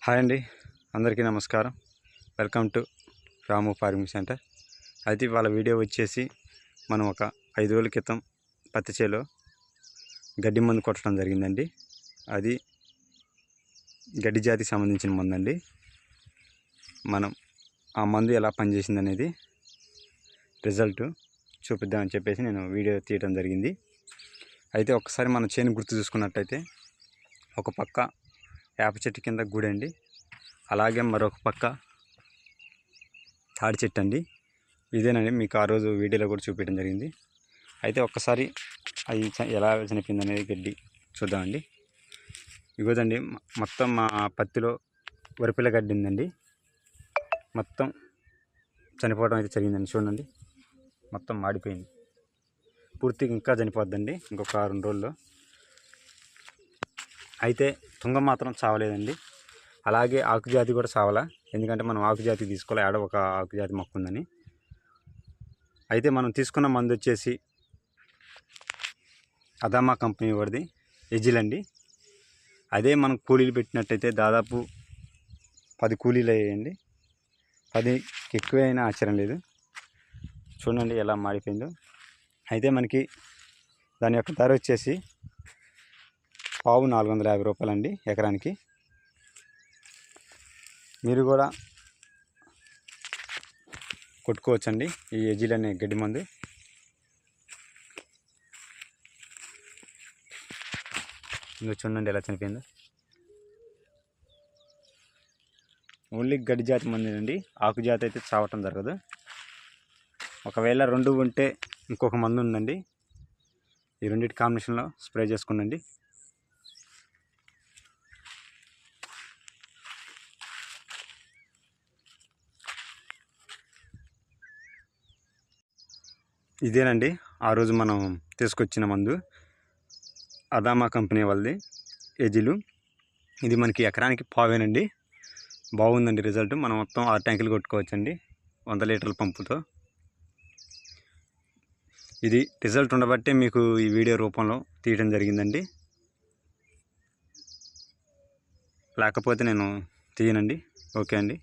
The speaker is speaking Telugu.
హాయ్ అండి, అందరికీ నమస్కారం. Welcome to Ramu farming centre. అయితే వాళ్ళ వీడియో వచ్చేసి మనం ఒక 5 రోజుల క్రితం పత్తి చేలో గడ్డి మందు కొట్టడం జరిగిందండి. అది గడ్డి జాతికి సంబంధించిన మందు అండి. మనం ఆ మందు ఎలా పనిచేసింది అనేది రిజల్ట్ చూపిద్దామని చెప్పేసి నేను వీడియో తీయడం జరిగింది. అయితే ఒకసారి మన చేను గుర్తు చూసుకున్నట్టయితే ఒక పక్క వేప చెట్టు కింద గుడి అండి, అలాగే మరొక పక్క తాడి చెట్టు అండి. ఇదేనండి మీకు ఆ రోజు వీడియోలో కూడా చూపించడం జరిగింది. అయితే ఒక్కసారి అది ఎలా చనిపోయింది అనేది గడ్డి చూద్దామండి. ఇగోదండి, మొత్తం మా పత్తిలో వరిపిల్ల గడ్డి ఉందండి, మొత్తం చనిపోవడం అయితే జరిగిందండి. చూడండి, మొత్తం మాడిపోయింది, పూర్తిగా ఇంకా చనిపోద్దండి ఇంకొక 2 రోజుల్లో. అయితే తుంగ మాత్రం చావలేదండి, అలాగే ఆకుజాతి కూడా చావలా. ఎందుకంటే మనం ఆకుజాతి తీసుకోవాలి, ఆడ ఒక ఆకుజాతి మొక్క ఉందని. అయితే మనం తీసుకున్న మందు వచ్చేసి అదామా కంపెనీ వాడిది ఎజిల్ అండి. అదే మనం కూలీలు పెట్టినట్టయితే దాదాపు 10 కూలీలు అయ్యాయండి. 10 ఎక్కువ అయినా ఆశ్చర్యం లేదు. చూడండి ఎలా మాడిపోయిందో. అయితే మనకి దాని యొక్క ధర వచ్చేసి పావు 450 రూపాయలండి ఎకరానికి. మీరు కూడా కొట్టుకోవచ్చండి ఈ ఎజిల్ అనే గడ్డి మందు. ఇంకా చూడండి ఎలా చనిపోయిందో. ఓన్లీ గడ్డి జాతి మందేనండి, ఆకు జాతి అయితే చావటం జరగదు. ఒకవేళ 2 ఉంటే ఇంకొక మందు ఉందండి, ఈ రెండింటి కాంబినేషన్లో స్ప్రే చేసుకోండి. ఇదేనండి ఆ రోజు మనం తీసుకొచ్చిన మందు, అదామా కంపెనీ వాళ్ళది ఎజిలు. ఇది మనకి ఎకరానికి పావేనండి. బాగుందండి రిజల్ట్. మనం మొత్తం 6 ట్యాంకులు కొట్టుకోవచ్చండి 100 లీటర్ల పంపుతో. ఇది రిజల్ట్ ఉండబట్టే మీకు ఈ వీడియో రూపంలో తీయడం జరిగిందండి, లేకపోతే నేను తీయనండి. ఓకే అండి.